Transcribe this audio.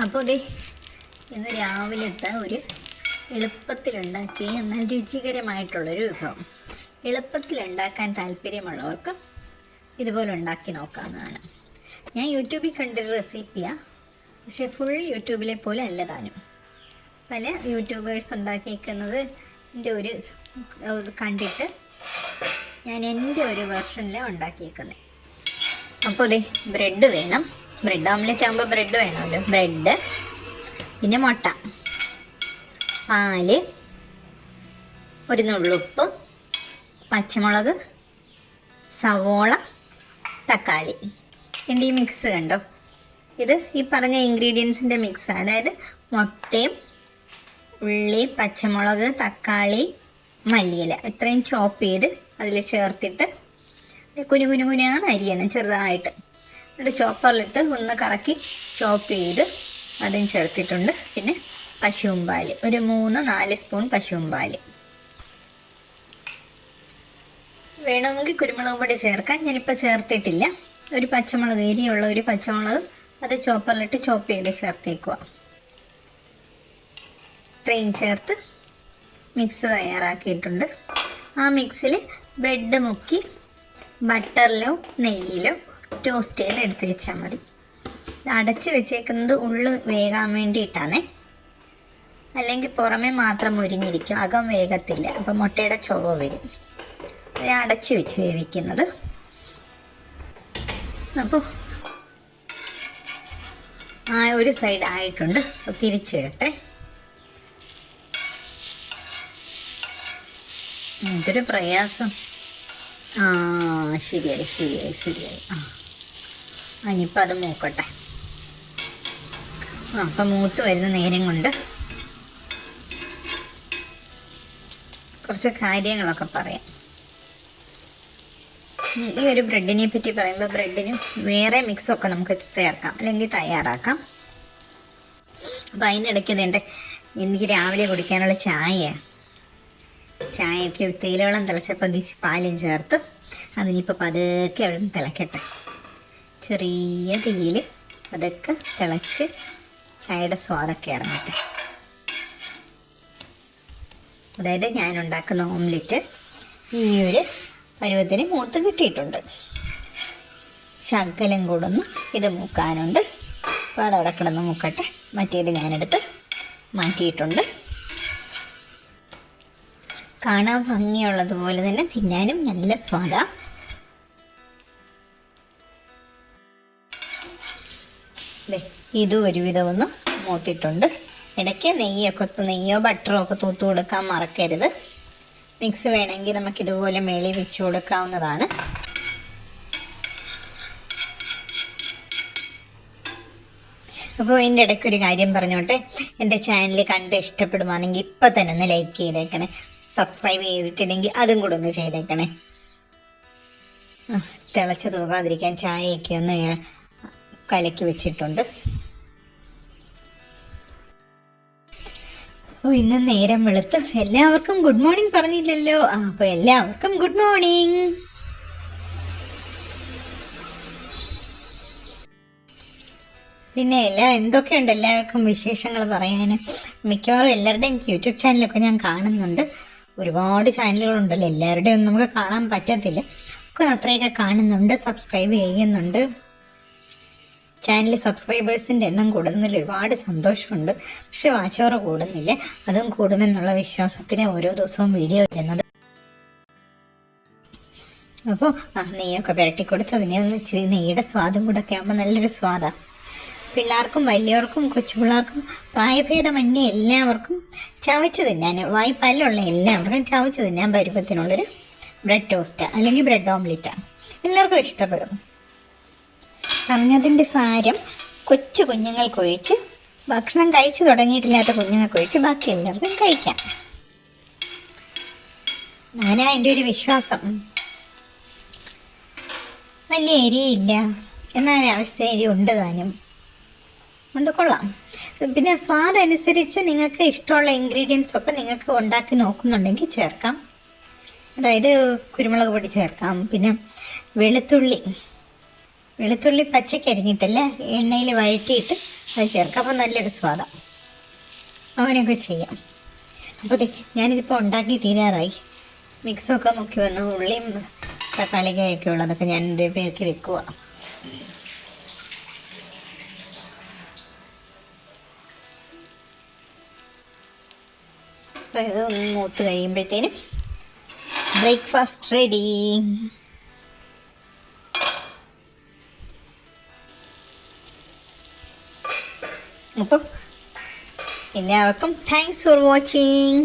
അപ്പോൾ ദേ ഇന്ന് രാവിലത്തെ ഒരു എളുപ്പത്തിലുണ്ടാക്കിയ എന്നാൽ രുചികരമായിട്ടുള്ളൊരു വിഭവം. എളുപ്പത്തിലുണ്ടാക്കാൻ താല്പര്യമുള്ളവർക്ക് ഇതുപോലെ ഉണ്ടാക്കി നോക്കാവുന്നതാണ്. ഞാൻ യൂട്യൂബിൽ കണ്ടൊരു റെസിപ്പിയാണ്, പക്ഷേ ഫുൾ യൂട്യൂബിലെ പോലെ അല്ല താനും. പല യൂട്യൂബേഴ്സ് ഉണ്ടാക്കിയിരിക്കുന്നത് ഒരു കണ്ടിട്ട് ഞാൻ എൻ്റെ ഒരു വെർഷനിലാണ് ഉണ്ടാക്കിയേക്കുന്നത്. അപ്പോൾ ദേ ബ്രെഡ് വേണം. ബ്രെഡ് ഓംലെറ്റ് ആകുമ്പോൾ ബ്രെഡ് വേണമല്ലോ. ബ്രെഡ്, പിന്നെ മുട്ട, പാല്, ഒരു നുള്ളുപ്പ്, പച്ചമുളക്, സവോള, തക്കാളി. എൻ്റെ ഈ മിക്സ് കണ്ടോ, ഇത് ഈ പറഞ്ഞ ഇൻഗ്രീഡിയൻസിൻ്റെ മിക്സാണ്. അതായത് മുട്ടയും ഉള്ളി, പച്ചമുളക്, തക്കാളി, മല്ലിയില ഇത്രയും ചോപ്പ് ചെയ്ത് അതിൽ ചേർത്തിട്ട് കുനുകുനുകുനാന്ന് അരിയണം ചെറുതായിട്ട്. എന്നിട്ട് ചോപ്പറിലിട്ട് ഒന്ന് കറക്കി ചോപ്പ് ചെയ്ത് അതും ചേർത്തിട്ടുണ്ട്. പിന്നെ പശുവും പാല്, ഒരു 3-4 സ്പൂൺ പശുവും പാല്. വേണമെങ്കിൽ കുരുമുളക് പൊടി ചേർക്കാൻ, ഞാനിപ്പോൾ ചേർത്തിട്ടില്ല. ഒരു പച്ചമുളക്, എരിയുള്ള ഒരു പച്ചമുളക്, അത് ചോപ്പറിലിട്ട് ചോപ്പ് ചെയ്ത് ചേർത്തേക്കുക. ഇത്രയും ചേർത്ത് മിക്സ് തയ്യാറാക്കിയിട്ടുണ്ട്. ആ മിക്സിൽ ബ്രെഡ് മുക്കി ബട്ടറിലോ നെയ്യിലോ ടോസ്റ്റ് ചെയ്ത് എടുത്ത് വെച്ചാൽ മതി. അടച്ച് വെച്ചേക്കുന്നത് ഉള്ളു വേകാൻ വേണ്ടിയിട്ടാണേ, അല്ലെങ്കിൽ പുറമേ മാത്രം മുരിഞ്ഞിരിക്കും, അകം വേഗത്തില്ല. അപ്പം മുട്ടയുടെ ചുവ വരും. അതിനെ അടച്ച് വെച്ച് വേവിക്കുന്നത്. അപ്പോൾ ഒരു സൈഡ് ആയിട്ടുണ്ട്. തിരിച്ചിടട്ടെ. ഇതൊരു പ്രയാസം. ശരിയായി. ഇനിയിപ്പോൾ അത് മൂക്കട്ടെ. അപ്പം മൂത്ത് വരുന്ന നേരം കൊണ്ട് കുറച്ച് കാര്യങ്ങളൊക്കെ പറയാം. ഈ ഒരു ബ്രെഡിനെ പറ്റി പറയുമ്പോൾ, ബ്രെഡിന് വേറെ മിക്സൊക്കെ നമുക്ക് ചേർക്കാം, അല്ലെങ്കിൽ തയ്യാറാക്കാം. അപ്പോൾ അതിനിടയ്ക്ക് ഇതുണ്ട്, എനിക്ക് രാവിലെ കുടിക്കാനുള്ള ചായയ്ക്ക് തേയിലവെള്ളം തിളച്ചപ്പോൾ പാലും ചേർത്ത് അതിനിപ്പോൾ പതുക്കെ അവിടെ തിളക്കട്ടെ. ചെറിയ തീയിൽ അതൊക്കെ തിളച്ച് ചായയുടെ സ്വാദൊക്കെ ഇറങ്ങട്ടെ. അതായത് ഞാനുണ്ടാക്കുന്ന ഓംലെറ്റ് ഈ ഒരു പരുവത്തിന് മൂത്ത് കിട്ടിയിട്ടുണ്ട്. ശകലം കൂടൊന്ന് ഇത് മൂക്കാനുണ്ട്. അപ്പോൾ അതവിടെ കിടന്ന് മൂക്കട്ടെ. മറ്റേത് ഞാനെടുത്ത് മാറ്റിയിട്ടുണ്ട്. കാണാൻ ഭംഗിയുള്ളതുപോലെ തന്നെ തിന്നാനും നല്ല സ്വാദാണ്. ഇതും ഒരുവിധം ഒന്ന് മൂത്തിട്ടുണ്ട്. ഇടയ്ക്ക് നെയ്യോ ബട്ടറോ ഒക്കെ തൂത്ത് കൊടുക്കാൻ മറക്കരുത്. മിക്സ് വേണമെങ്കിൽ നമുക്കിതുപോലെ മേളിൽ വെച്ച് കൊടുക്കാവുന്നതാണ്. അപ്പോൾ ഇതിൻ്റെ ഇടയ്ക്കൊരു കാര്യം പറഞ്ഞോട്ടെ. എൻ്റെ ചാനൽ കണ്ട് ഇഷ്ടപ്പെടുവാണെങ്കിൽ ഇപ്പം തന്നെ ഒന്ന് ലൈക്ക് ചെയ്തേക്കണേ. സബ്സ്ക്രൈബ് ചെയ്തിട്ടില്ലെങ്കിൽ അതും കൂടെ ഒന്ന് ചെയ്തേക്കണേ. തിളച്ച് തൂകാതിരിക്കാൻ ചായയൊക്കെ ഒന്ന് കലക്കി വെച്ചിട്ടുണ്ട്. ഇന്ന് നേരം വെളുത്ത് എല്ലാവർക്കും ഗുഡ് മോർണിംഗ് പറഞ്ഞില്ലല്ലോ. അപ്പോൾ എല്ലാവർക്കും ഗുഡ് മോർണിംഗ്. പിന്നെ എന്തൊക്കെയുണ്ട് എല്ലാവർക്കും വിശേഷങ്ങൾ പറയാൻ. മിക്കവാറും എല്ലാവരുടെയും യൂട്യൂബ് ചാനലൊക്കെ ഞാൻ കാണുന്നുണ്ട്. ഒരുപാട് ചാനലുകളുണ്ടല്ലോ, എല്ലാവരുടെയും ഒന്നും നമുക്ക് കാണാൻ പറ്റത്തില്ല. ഒക്കെ അത്രയൊക്കെ കാണുന്നുണ്ട്, സബ്സ്ക്രൈബ് ചെയ്യുന്നുണ്ട്. ചാനൽ സബ്സ്ക്രൈബേഴ്സിൻ്റെ എണ്ണം കൂടുന്നതിൽ ഒരുപാട് സന്തോഷമുണ്ട്. പക്ഷെ വാച്ച് അവർ കൂടുന്നില്ല. അതും കൂടുമെന്നുള്ള വിശ്വാസത്തിന് ഓരോ ദിവസവും വീഡിയോ ഇടുന്നത്. അപ്പോൾ നെയ്യൊക്കെ പുരട്ടിക്കൊടുത്ത് അതിനെ ഒന്ന് ഇച്ചിരി നെയ്യുടെ സ്വാദും കൂടെ ഒക്കെ ആകുമ്പോൾ നല്ലൊരു സ്വാദാണ്. പിള്ളേർക്കും വലിയവർക്കും കൊച്ചുപിള്ളേർക്കും പ്രായഭേദമന്യേ എല്ലാവർക്കും ചവച്ച് തിന്നാൻ, വായ്പല്ലുള്ള എല്ലാവർക്കും ചവച്ച് തിന്നാൻ പരുവത്തിനുള്ളൊരു ബ്രെഡ് ടോസ്റ്റ് അല്ലെങ്കിൽ ബ്രെഡ് ഓംലെറ്റാണ്. എല്ലാവർക്കും ഇഷ്ടപ്പെടും. പറഞ്ഞതിൻ്റെ സാരം കൊച്ചു കുഞ്ഞുങ്ങൾക്കൊഴിച്ച്, ഭക്ഷണം കഴിച്ചു തുടങ്ങിയിട്ടില്ലാത്ത കുഞ്ഞുങ്ങൾക്കൊഴിച്ച് ബാക്കി എല്ലാവർക്കും കഴിക്കാം. അങ്ങനെയാണ് എൻ്റെ ഒരു വിശ്വാസം. വലിയ എരിയില്ല, എന്നാൽ അവസ്ഥ എരി ഉണ്ട് താനും കൊണ്ട് കൊള്ളാം. പിന്നെ സ്വാദനുസരിച്ച് നിങ്ങൾക്ക് ഇഷ്ടമുള്ള ഇൻഗ്രീഡിയൻസ് ഒക്കെ നിങ്ങൾക്ക് ഉണ്ടാക്കി നോക്കുന്നുണ്ടെങ്കിൽ ചേർക്കാം. അതായത് കുരുമുളക് പൊടി ചേർക്കാം, പിന്നെ വെളുത്തുള്ളി വെളുത്തുള്ളി പച്ചയ്ക്ക് അരിഞ്ഞിട്ടല്ല, എണ്ണയിൽ വഴറ്റിയിട്ട് അത് ചേർക്കാം. അപ്പം നല്ലൊരു സ്വാദാണ്. അങ്ങനെയൊക്കെ ചെയ്യാം. അപ്പോൾ ഞാനിതിപ്പോൾ ഉണ്ടാക്കി തീരാറായി. മിക്സൊക്കെ മുക്കി വന്നു. ഉള്ളിയും തക്കാളിക്കായൊക്കെ ഉള്ളതൊക്കെ ഞാൻ ഇത് പേർക്ക് വെക്കുക. അപ്പോൾ ഇത് ഒന്ന് മൂത്ത് കഴിയുമ്പോഴത്തേനും ബ്രേക്ക്ഫാസ്റ്റ് റെഡി. അപ്പോൾ എല്ലാവർക്കും താങ്ക്സ് ഫോർ വാച്ചിങ്.